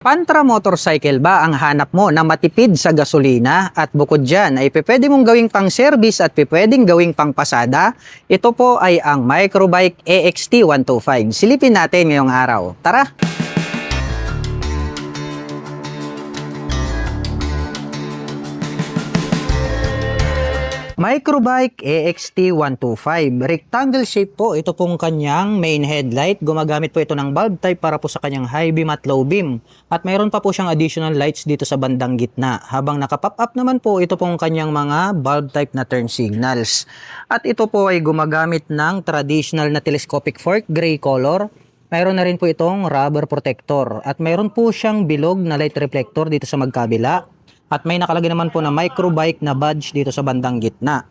Pantra motorcycle ba ang hanap mo na matipid sa gasolina at bukod dyan ay pwede mong gawing pang service at pwedeng gawing pang pasada? Ito po ay ang Microbike EXT 125. Silipin natin ngayong araw. Tara! Microbike EXT 125. Rectangle shape po ito pong kanyang main headlight. Gumagamit po ito ng bulb type para po sa kanyang high beam at low beam. At mayroon pa po siyang additional lights dito sa bandang gitna. Habang nakapop up naman po ito pong kanyang mga bulb type na turn signals. At ito po ay gumagamit ng traditional na telescopic fork, gray color. Mayroon na rin po itong rubber protector. At mayroon po siyang bilog na light reflector dito sa magkabila. At may nakalagay naman po na Microbike na badge dito sa bandang gitna.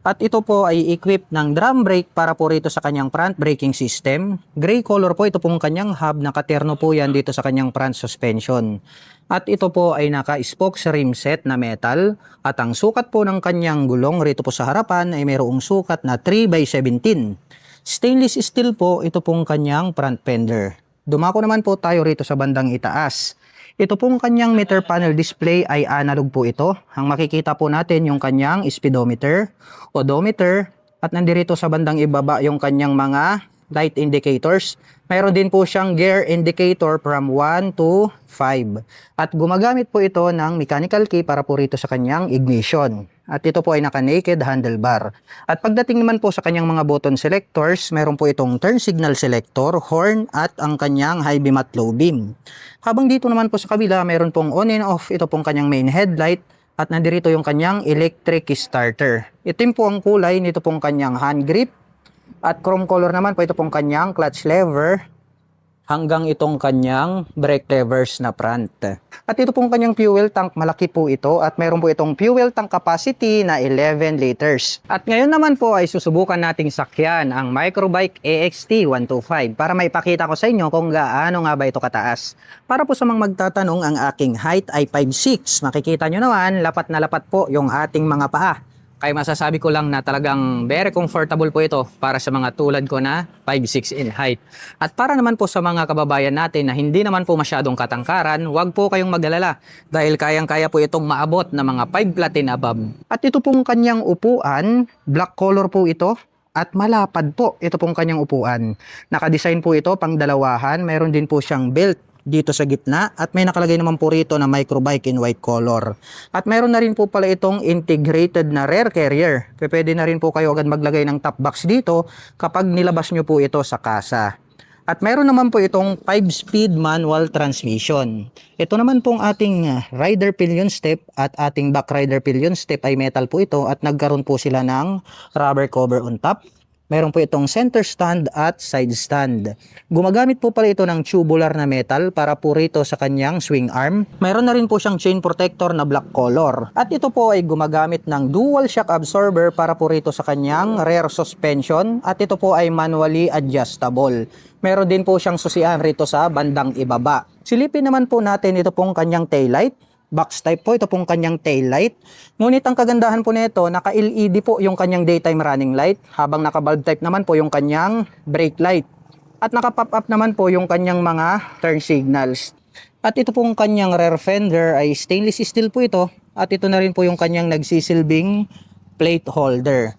At ito po ay equipped ng drum brake para po rito sa kanyang front braking system. Gray color po ito pong kanyang hub, nakaterno po yan dito sa kanyang front suspension. At ito po ay naka-spokes rim set na metal. At ang sukat po ng kanyang gulong rito po sa harapan ay mayroong sukat na 3x17. Stainless steel po ito pong kanyang front fender. Dumako naman po tayo rito sa bandang itaas. Ito pong kanyang meter panel display ay analog po ito. Ang makikita po natin yung kanyang speedometer, odometer, at nandirito sa bandang ibaba yung kanyang mga light indicators. Mayroon din po siyang gear indicator from 1 to 5. At gumagamit po ito ng mechanical key para po rito sa kanyang ignition. At ito po ay naka-naked handlebar. At pagdating naman po sa kanyang mga button selectors, meron po itong turn signal selector, horn, at ang kanyang high beam at low beam. Habang dito naman po sa kabila, meron pong on and off, ito pong kanyang main headlight, at nandirito yung kanyang electric starter. Itim po ang kulay nito pong kanyang hand grip, at chrome color naman po ito pong kanyang clutch lever, hanggang itong kanyang brake levers na front. At ito pong kanyang fuel tank, malaki po ito at meron po itong fuel tank capacity na 11 liters. At ngayon naman po ay susubukan nating sakyan ang Microbike EXT 125 para maipakita ko sa inyo kung gaano nga ba ito kataas. Para po sa mga magtatanong, ang aking height ay 5'6". Makikita nyo naman, lapat na lapat po yung ating mga paa. Kaya masasabi ko lang na talagang very comfortable po ito para sa mga tulad ko na 5'6" in height. At para naman po sa mga kababayan natin na hindi naman po masyadong katangkaran, huwag po kayong mag-alala dahil kayang-kaya po itong maabot na mga 5 platin above. At ito pong kanyang upuan, black color po ito. At malapad po ito pong kanyang upuan. Nakadesign po ito pang dalawahan, mayroon din po siyang belt dito sa gitna at may nakalagay naman po rito na Microbike in white color. At mayroon na rin po pala itong integrated na rear carrier. Pwede na rin po kayo agad maglagay ng top box dito kapag nilabas nyo po ito sa kasa. At mayroon naman po itong 5-speed manual transmission. Ito naman pong ating rider pillion step at ating back rider pillion step ay metal po ito at nagkaroon po sila ng rubber cover on top. Meron po itong center stand at side stand. Gumagamit po pala ito ng tubular na metal para po rito sa kanyang swing arm. Meron na rin po siyang chain protector na black color. At ito po ay gumagamit ng dual shock absorber para po rito sa kanyang rear suspension. At ito po ay manually adjustable. Meron din po siyang susian rito sa bandang ibaba. Silipin naman po natin ito pong kanyang taillight. Box type po ito pong kanyang tail light. Ngunit ang kagandahan po nito, naka-LED po yung kanyang daytime running light, habang naka-bulb type naman po yung kanyang brake light. At naka-pop up naman po yung kanyang mga turn signals. At ito pong kanyang rear fender ay stainless steel po ito, at ito na rin po yung kanyang nagsisilbing plate holder.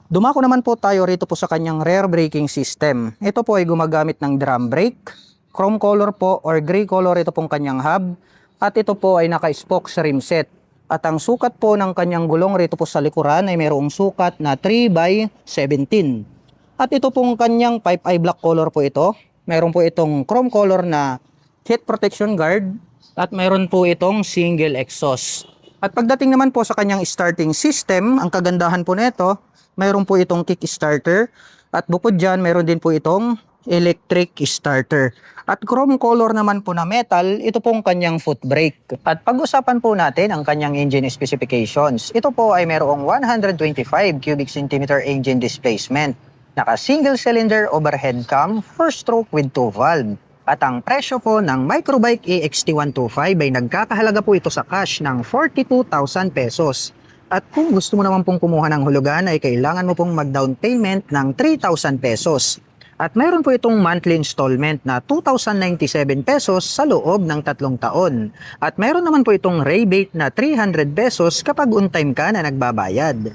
Dumako naman po tayo rito po sa kanyang rear braking system. Ito po ay gumagamit ng drum brake, chrome color po or gray color ito pong kanyang hub. At ito po ay naka-spokes rim set. At ang sukat po ng kanyang gulong rito po sa likuran ay mayroong sukat na 3x17. At ito pong kanyang pipe ay black color po ito. Mayroon po itong chrome color na heat protection guard. At mayroon po itong single exhaust. At pagdating naman po sa kanyang starting system, ang kagandahan po nito, mayroon po itong kick starter. At bukod dyan, mayroon din po itong electric starter. At chrome color naman po na metal, ito pong kanyang foot brake. At pag-usapan po natin ang kanyang engine specifications. Ito po ay mayroong 125 cubic centimeter engine displacement. Naka single cylinder overhead cam, 4-stroke with 2 valve. At ang presyo po ng Microbike EXT 125 ay nagkakahalaga po ito sa cash ng 42,000 pesos. At kung gusto mo naman pong kumuha ng hulugan ay kailangan mo pong mag-down payment ng 3,000 pesos. At mayroon po itong monthly installment na 2,097 pesos sa loob ng 3 taon. At mayroon naman po itong rebate na 300 pesos kapag on time ka na nagbabayad.